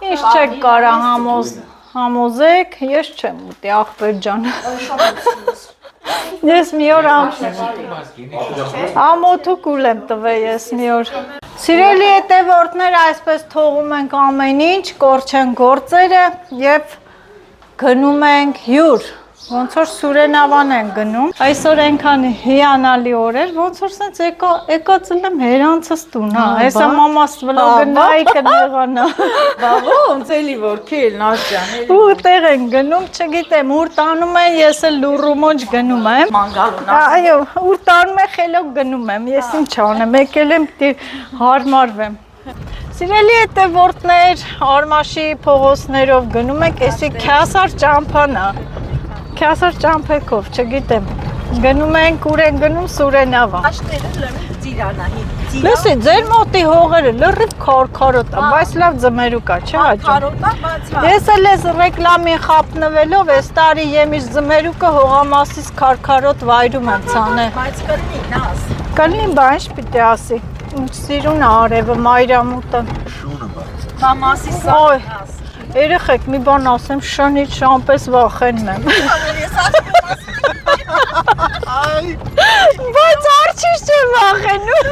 S1: ինչ չեք կարա համոզեք, ես չեմ ուտի, աղբեր ջան, ես մի օր ամոթուկուլ եմ տվել ես մի օր, սիրելի հետևորդներ այսպես թողում ենք ամեն ինչ, կորչեն գործերը և գնում ենք հյուր, ոնց որ Սուրենավան են գնում, այսօր ենքան հիանալի օր էր, ոնց որ սենց եկացել եմ հերանցս տուն, հեսա մամաս վլոգը նայի կնեղանա,
S3: ոնց էլի որ քել նաշջան,
S1: ու տեղ են գնում, չգիտեմ, ուր տանում են, ես էլ լուրումոջ գնում եմ, այո, ուր տանում են խելոք գնում եմ, ես ինչ անեմ, եկել եմ հարմարվեմ, Սիրելի հետևորդներ, արմաշի փողոցներով գնում ենք, էսի քյասար ճամփանա, Քյասար ճամփեքով, չգիտեմ, գնում ենք, ուր են գնում Սուրենավան։
S3: Աշտերը լրիվ ծիրանահի,
S1: Լսի, ձեր մոտի հողերը լրիվ քարքարոտ է, բայց լավ ձմերուկ է, չէ՞ հաջում։ Ես էլ ես ռեկլամին խապնվելով, այս տարի եմիշ ձմերուկը հողամասից քարքարոտ վայրում եմ ցանել։
S3: Բայց կլինի, նաս։
S1: Կլինի, բա ինչ պիտի ասի։ Ինչ սիրուն է արևը, մայրամուտը։
S3: Շունը բայց։ Մամասի սա նաս։
S1: Երեխեք, մի բան ասեմ, շնից շամպես վախենում եմ։ Բայց արջից չեմ վախենում։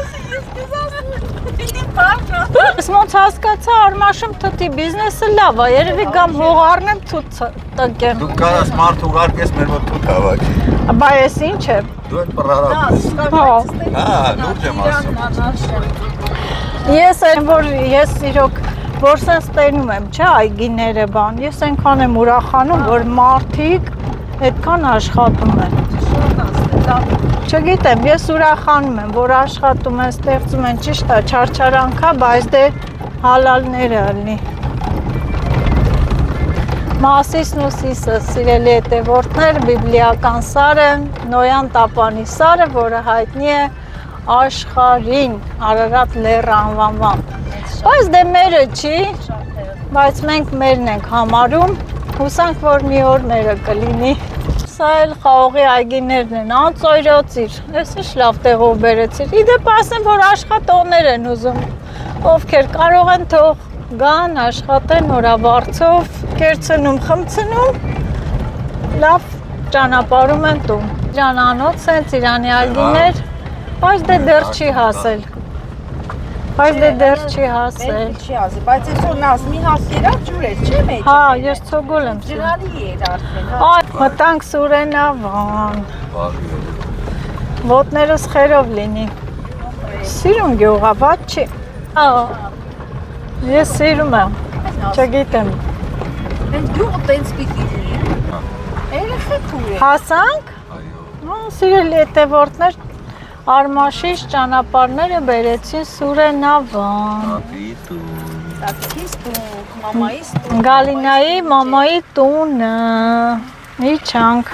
S1: Ես ոնց հասկացա արմաշում թթի բիզնեսը լավ է, երևի գամ հող առնեմ թութ տկեմ։
S6: Դու կարաս մարդ ուղարկես մեր մոտ թութ հավաքի։
S1: Բա ես ինչ եմ։
S6: Դու այդ պռարապ ես։ Լուրջ եմ ասում։
S1: Ես եմ, որ ես իրոք որ սենց տենում եմ, չէ, այգիները բան, ես ենքան եմ ուրախանում, որ մարդիկ հետքան աշխատում են։ Չգիտեմ, ես ուրախանում եմ, որ աշխատում են, ստեղծում են, ճիշտ է, չարչարանքա, բայց դե հալալները ալնի։ Մասիսն ու սիսը, սիրելի հետևորդներ, բիբլիական սարը, Նոյան Տապանի սարը, որը հայտնի է աշխարհին, Արարատ լեռը անվանվամբ։ Բայց դե մերը չի, բայց մենք մերն ենք համարում, հուսանք, որ մի օր մերը կլինի։ Սա էլ խաղողի այգիներն են, անծոյրոցիր, ես ինչ լավ տեղով բերեցիր, իդեպ ասեմ, որ աշխատողներ են ուզում, ովքեր կարող են թող գան, աշխատեն օրավարձով, կերցնում, խմցնում, լավ ճանապարհում են տուն, Ծիրանանոց են, Ծիրանի այգիներ, բայց դե դեռ չի հասել,
S3: Չի ասել, բայց այսօր նազմի հասերա ջուր էր, չէ՞ մեջ։
S1: հա, ես ցոգոլ եմ
S3: Ջրալի էր արդեն, հա։
S1: Այ, մտանք Սուրենավան, ոտներս խերով լինի, սիրուն գյուղա, բաց չի, ես սիրում եմ, չգիտեմ,
S3: Են գյուղը տենց պիտի լինի։ Երեխեք ուր է։
S1: հասանք, սիրելի հետևորդներ, Արմաշիշ ճանապարհները բերեցին Սուրենավան,
S3: Տատիկիս տուն, մամայիս տուն։
S1: Գալինայի մամայի տունը, իջանք,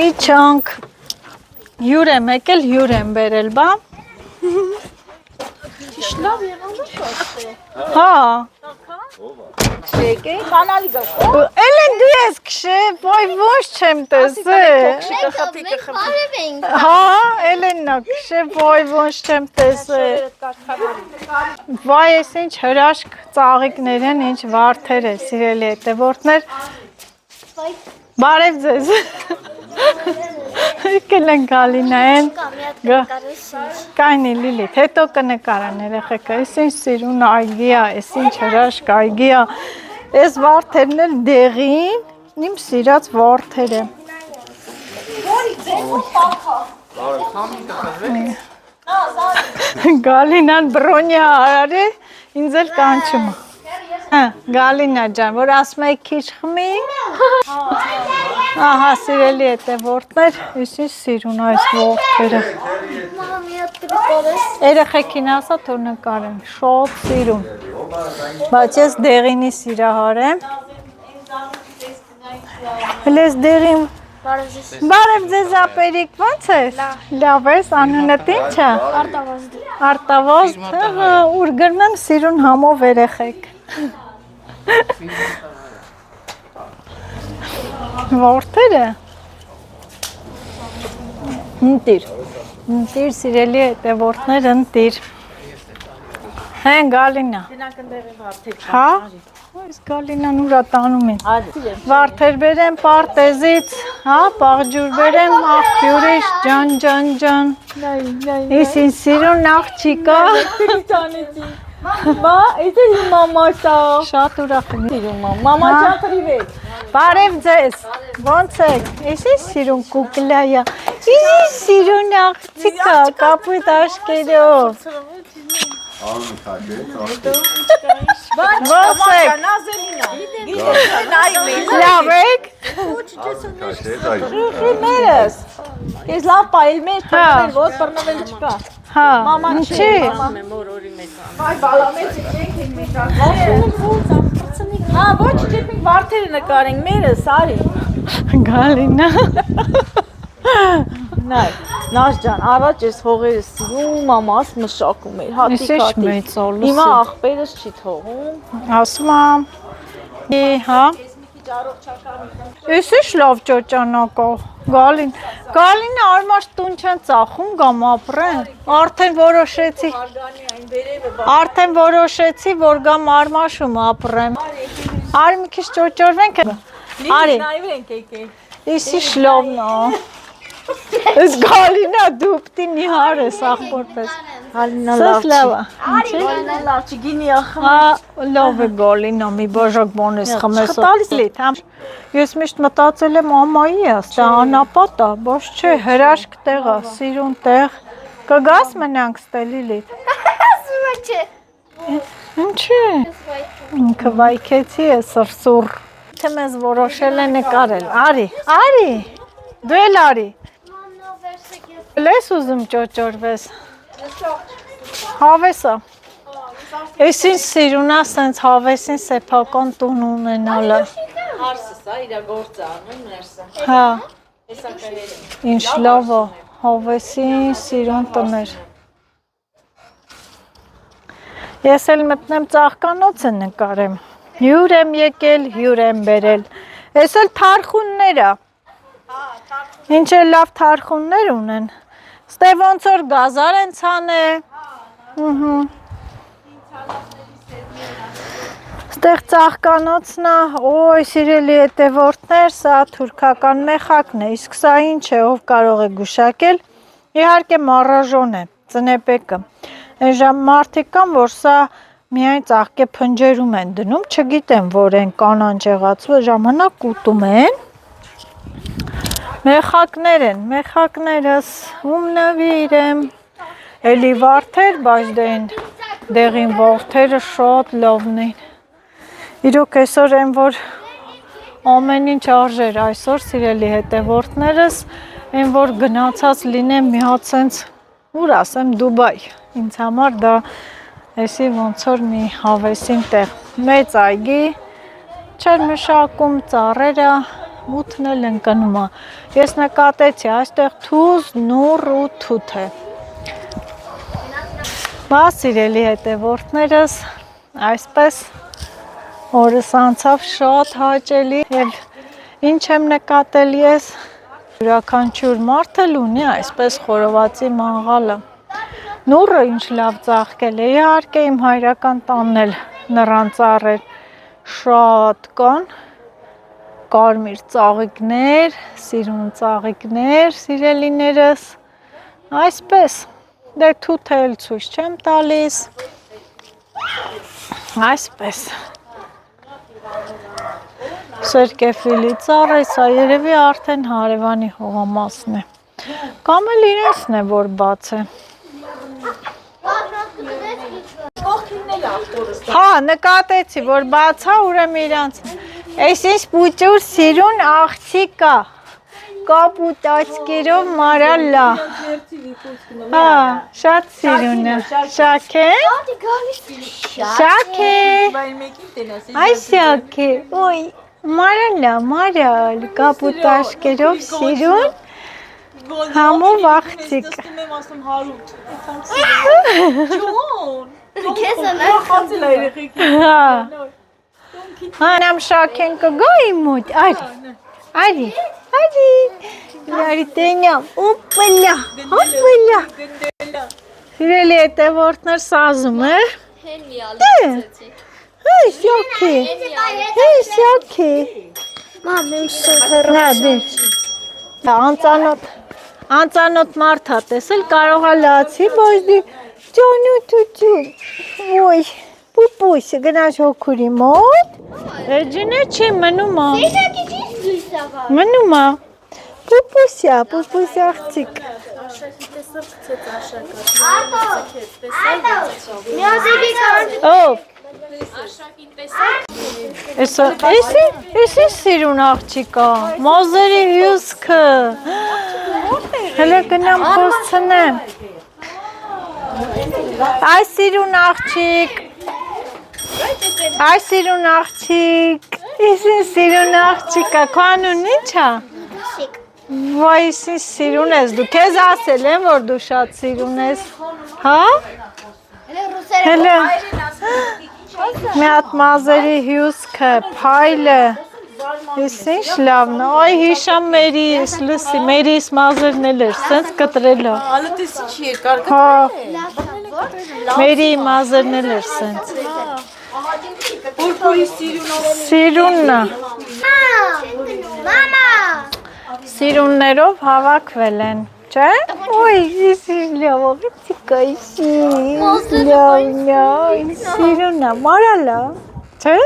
S1: իջանք, հյուր եմ եկել, հյուր եմ բերել, բա,
S3: Լավ եղան
S1: հա,
S3: շեկ է, խանալի գա։
S1: Էլ են դու ես քշե, ոյ ոչ չեմ տեսել,
S2: Մենք բարև ենք։
S1: հա, էլ են նա քշե, ոյ ոչ չեմ տեսել, վայ ես ինչ հրաշք ծաղիկներ են, ինչ վարդեր է, սիրելի հետևորդներ, բարև ձեզ, եկել են Գալինային, կայնի Լիլիթ, հետո կնկարան երեխեքը, ես ինչ սիրուն այգի է, ես ինչ հրաշք այգի է, ես վարդերն էլ դեղին, իմ սիրած վարդերը, Գալինան բրոնյա արարի, ինձ էլ կանչում է, Գալինա ջան, որ ասում եք քիչ խմի, ահա սիրելի հետևորդներ, ես ինչ սիրուն այս ողջերը,
S2: Մամա մի հատ կրկորես։
S1: երեխեքին ասա թող նկարեն, շոտ սիրուն, բայց ես դեղինի սիրահար եմ, հլես դեղին, բարև ձեզ ապերիկ, ոնց ես, լավ ես, անունդ ինչ է, Արտավազդ, ուր գրնեմ սիրուն համով երեխեք, Որդերը ընտիր սիրելի հետևորդներ ընտիր Հեն Գալինա Հա? Այս Գալինան ուրա տանում են Վարդեր բերեմ պարտեզից Հա? Պաղջուր բերեմ աղբյուրից ջան Ես ինձ սիրուն աղջիկա
S3: Բա, էդ է իմ մամաշա։
S1: Շատ ուրախ եմ
S3: Սիրում մամա ջան խրիվեք։
S1: Բարև ձեզ, ոնց եք, ես սիրուն կուկլայա, ես սիրուն աղջիկա, կապույտ աշկերով Ոնց եք, լավ եք,
S3: Մերս, ես լավ պայել մեր թողնել, որ բռնվել չկա։
S1: հա, ինչի,
S3: Այ բալամեցի չենք ենք մենք Հա, ոչ չեք մենք վարդերը նկարենք, մերս, արի։
S1: Գալինա,
S3: Նայ, նաշ ջան, առաջ ես հողերս սիրում, մամաս մշակում էր,
S1: ես
S3: հատիկ
S1: ինչ մեծ ոլուս
S3: Հիմա աղբերս չի թողում։
S1: ասում եմ, հա, ես ինչ լավ ճոճանակա, Գալինա արմաշ տուն չեն ծախում գամ ապրեն, արդեն որոշեցի, որ գամ արմաշում ապրեմ, արի մի քիչ ճոճորվենք, արի,
S3: Նայվր ենք եկել։
S1: ես ինչ լավն է, ես Գալինա դուպտի նիհար ես աղբորպես,
S3: Հալինա
S1: սս լավ է,
S3: Գալինա լավ չգինի ախմ։
S1: լավ է Գալինա, մի բաժակ բան ես խմես Ես միշտ մտածել եմ ամայի է, ստա անապատ է, բոս չէ, հրաշք տեղ է, սիրուն տեղ, կգաս մնանք ստե Լիլիթ,
S2: Սուրը չէ։
S1: ինչ է, ինքը վայքեցի է սրսուր, թե մեզ որոշել է նկարել, արի, դու էլ արի,
S2: Մամնա վերսեք ես։
S1: լես ուզում ճոճորվես, հավեսը, ես ինչ սիրուն է, սենց հավեսին սեփական տուն ունենալը,
S3: Հարսս է, իրա գործը անում ներսը։
S1: հա,
S3: Հեսա կհերը։
S1: ինչ լավ է, հավեսին սիրուն տներ, ես էլ մտնեմ ծաղկանոցը նկարեմ, Հյուր եմ եկել, հյուր եմ բերել։ Էս էլ թարխունները։ Ինչ էլ լավ թարխուններ ունեն։ Ստե ոնց որ գազար են ցանը։ Ստեղ ծաղկանոցն է, օй սիրելի հետևորդներ, սա թուրքական մեխակն է, իսկ սա ինչ է, ով կարող է գուշակել, իհարկե մարաժոն է, ծնեպեկը, այն մարդիկ կան, որ սա միայն ծաղկե փնջերում են դնում, չգիտեմ, որ են կանանչ եղածվը ժամանակ ուտում են, մեխակներ են, մեխակներս, ում նվիրեմ, էլի վարդեր, բայց դեղին որդերը շոտ լովն են, իրոք այսօր են, որ ամեն ինչ արժեր, այսօր սիրելի հետևորդներս, են, որ գնացած լինեմ մի հատ սենց, ուր ասեմ, Դուբայ, ինձ համար դա էսի ոնց որ մի հավեսին տեղ, մեծ այգի, չեր մշակում ծառերը, մութն էլ ընկնում է, ես նկատեցի, այստեղ թուզ, նուռ ու թութ է, բա սիրելի հետևորդներս, այսպես օրս անցավ շատ հաճելի և ինչ եմ նկատել ես, յուրաքանչյուր մարդ էլ ունի այսպես խորովածի մաղալը, նուռը ինչ լավ ծաղկել է, իհարկե իմ հայրական տանն էլ նռան ծառեր շատ կան, կարմիր ծաղիկներ, սիրուն ծաղիկներ, սիրելիներս, այսպես, դե թութը էլ ցույց չեմ տալիս, այսպես, սերկեֆիլի ծառ է, սա երևի արդեն հարևանի հողամասն է, կամ էլ իրենցն է, որ բաց է, հա, նկատեցի, որ բաց է, ուրեմ իրանց, այս ինչ պուճուր սիրուն աղջիկ կա, կապուտ աչկերով մարալա, հա, շատ սիրուն է, շակ է, շակ է, այ շակ է, ոյ, մարալա, մարալ, կապուտ աչկերով սիրուն, համով աղջիկ, Հանամ շաքեն կգա իմ մոտ, արի, տենյամ, ոպպելա, սիրելի հետևորդներ սազում է, շակ է, անծանոտ մարդ հա տեսել կարող է լացի, բայց դի ճոնութություն, ոյ, պուպույսը գնաց հոգուրի մոտ, էջինը չի մնում է, պուպույսյա, պուպույսյա աղջիկ, ով, էսի սիրուն աղջիկա, մազերի հյուսքը, հլը գնամ խոսցնեմ, այս սիրուն աղջիկ, իսին սիրուն աղջիկա, քո անուն ինչ է, վայ իսին սիրուն ես դու, կեզ ասել եմ, որ դու շատ սիրուն ես, հա, հլը, մի հատ մազերի հյուսքը, պայլը, Ես ինչ լավն է, այ հիշամ մերիս, լսի, մերիս մազերն էլ էր, սենց կտրելա։
S3: Ալը տեսի չի երկար կտրել։
S1: Մերի մազերն էլ էր սենց։
S3: Որքույի
S1: Սիրունն է։
S2: Մամա։
S1: Սիրուններով հավաքվել են, չէ՞։ Ոյ, ես լավ աղջիկա, սիրուն է, մարալ է, չէ՞։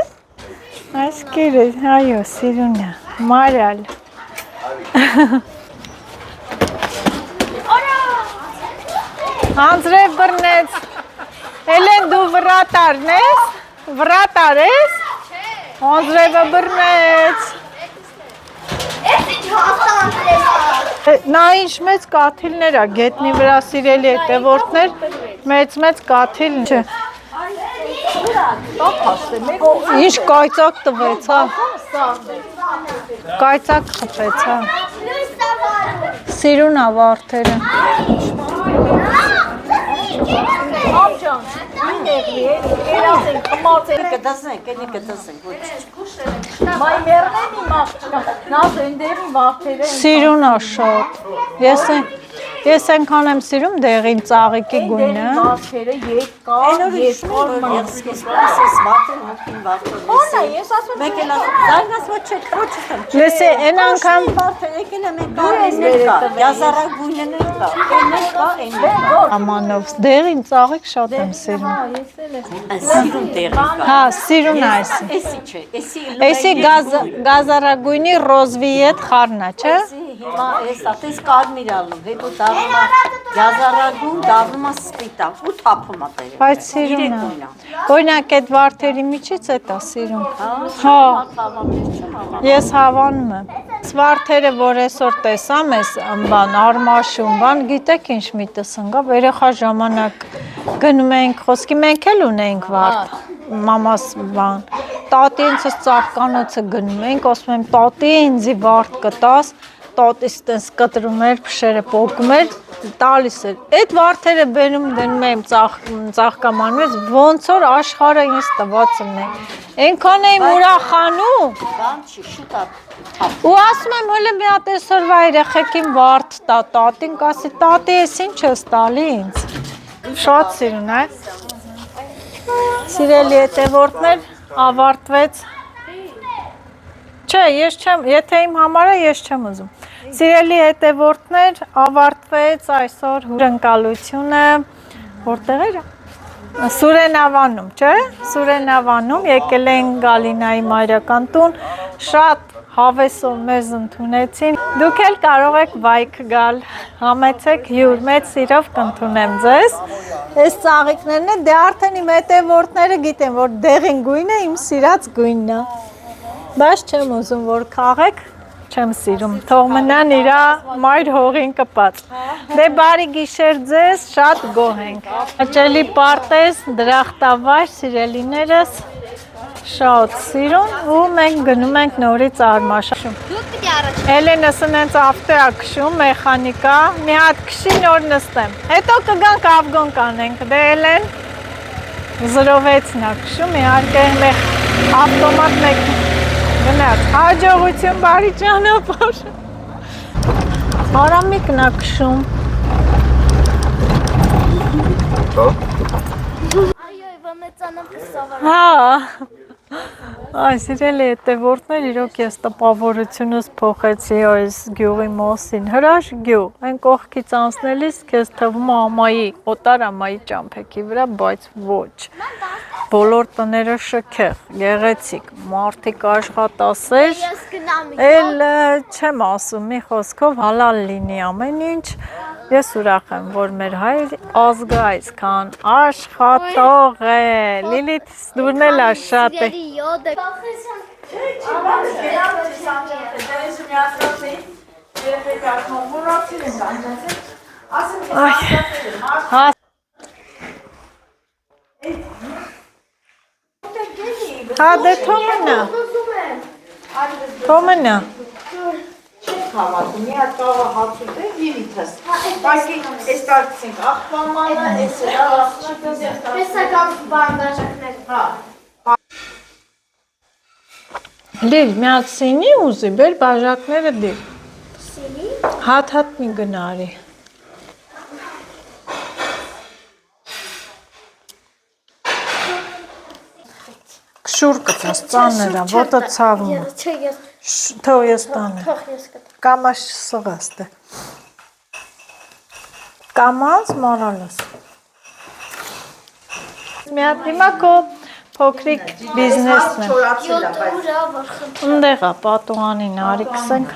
S1: Այս կերը, այո, սիրուն է, մարալ։ Անձրև բրնեց, Էլեն դու վրատարն ես, վրատար ես, անձրևը բրնեց։ Նա ինչ մեծ կաթիլներ է, գետնի վրա սիրելի հետևորդներ, մեծ կաթիլ չէ։ Ինչ կայծակ տվեց, հա։ Կայծակ խփեց, հա։ Սիրուն ավարդերը։
S3: տեղի էլի, երասենք, խմացենք։
S7: Կդասնենք, էլի կդասենք, ոչ։
S3: Մայ մերնեմ իմ աղջկա, նազ ընդերի վաղթերը են։
S1: Սիրուն է շատ։ Ես այնքան եմ սիրում դեղին ծաղիկի գույնը։
S3: Վաղթերը երկար
S7: Ես վարտել հոգին վարտել։
S3: Ոնա, ես ասում եմ,
S7: Մեկ էլ զայնաս ոչ չեք, ոչ չեմ։
S1: Լսի, այն անգամ
S7: Վարտել եկել եմ են կա, յազարա գույնն էլ կա, էն կա, էն կա։
S1: ամանով դեղին ծաղիկ շատ եմ սիրում։
S7: Սիրուն տեղի կա։
S1: Հա, սիրուն է այսի։
S7: Էսի չէ, էսի
S1: Էսի գազարագույնի ռոզվի հետ խառնա, չէ։
S7: հիմա էսա, տես կարմիր ալում, հետո դառնում է գազարագույն, դառնում է սպիտակ ու թափում է տեղը։
S1: Բայց սիրուն է։ Օրինակ այդ վարդերի միջից է դա սիրուն։ Հա, ես հավանում եմ։ Վարդերը, որ այսօր տեսամ, ես բան արմաշում, բան, գիտեք ինչ միտս ընկավ, երեխա ժամանակ գնում էինք խոսքի, մենք էլ ունեինք վարդ, մամաս բան, տատի ինձս ծաղկանոցը գնում էինք, ասում եմ, տատի ինձի վարդ կտաս, տատիս տես կտրում էր, փշերը պոկում էր, տալիս էր, այդ վարդերը բերում դնում եմ ծաղկամանուց, ոնց որ աշխարհը ինձ տված ունի, այնքան եմ ուրախանում,
S7: Բան չի, շուտ է
S1: ու ասում եմ, հələ մի հատ այսօրվա երեխեքին վարդ տա, տատին կասի, տատի ես ինչ ես տալի ինձ, շատ սիրուն է, սիրելի հետևորդներ, ավարտվեց, չէ, ես չեմ, եթե իմ համար է, ես չեմ ուզում, սիրելի հետևորդներ, ավարտվեց այսօր հյուրընկալությունը, որտեղ էր, Սուրենավանում, չէ, Սուրենավանում, եկել են Գալինայի մայրական տուն, շատ հավեսով մեզ ընդունեցին, դուք էլ կարող եք վայք գալ, համեցեք հյուր, մեծ սիրով կընդունեմ ձեզ, այս ծաղիկներն են, դե արդեն իմ հետևորդները գիտեն, որ դեղին գույնը իմ սիրած գույնն է, բայց չեմ ուզում, որ քաղեք, չեմ սիրում, թող մնան իրա մայր հողին կպած, դե բարի գիշեր ձեզ, շատ գոհ ենք, հաճելի պարտեզ, դրախտավայր, սիրելիներս, շատ սիրուն ու մենք գնում ենք նորից արմաշում,
S2: Դուք պիտի առաջ։
S1: Էլենս ընենց ավտո է քշում, մեխանիկա, մի հատ քշի նոր նստեմ, հետո կգանք ավգոն կանենք, դե Էլեն 06-ն է քշում, իհարկե ավտոմատ մեկ գնաց, հաջողություն, բարի ճանապարհ, Արամիկն է քշում,
S2: Այո, իվա մեծանամ կսավար։
S1: հա, Այ սիրելի հետևորդներ, իրոք ես տպավորությունս փոխեցի այս գյուղի մասին, հրաշ գյուղ, այն կողքից անցնելիս քեզ թվում է ամայի, օտար ամայի ճամփեքի վրա, բայց ոչ, բոլոր տները շքեղ, գեղեցիկ, մարդիկ աշխատասեր,
S2: Ես գնամ։
S1: էլ չեմ ասում, մի խոսքով հալալ լինի ամեն ինչ, ես ուրախ եմ, որ մեր հայր ազգը այսքան աշխատող է, Լիլիթ դուրն էլ է շատ է,
S2: Յոդը։
S1: հա դե թոմնա, թոմնա,
S7: Համատում, մի հատ կաղը հացուտ է, Լիլիթս, բայց ես կարծենք աղբամանը, ես էլ աղբամանը,
S2: Հեսա կամ բարդաշակներ։
S1: Լիլ, մի հատ սինի ուզի, բեր բաժակները դիր,
S2: Սինի։
S1: հատ մի գնարի, կշուր կտաս, ծաներա, ոտը ծաղում է,
S2: Չէ, ես
S1: թող ես տանը,
S2: թող ես կտա։
S1: կամաս սղաս դե, կամաս մարալս, մի հատ դիմա կո փոքրիկ բիզնեսն է,
S2: Յոդը ուրա վարխն։
S1: ընդեղ է պատուանին արի կսենք,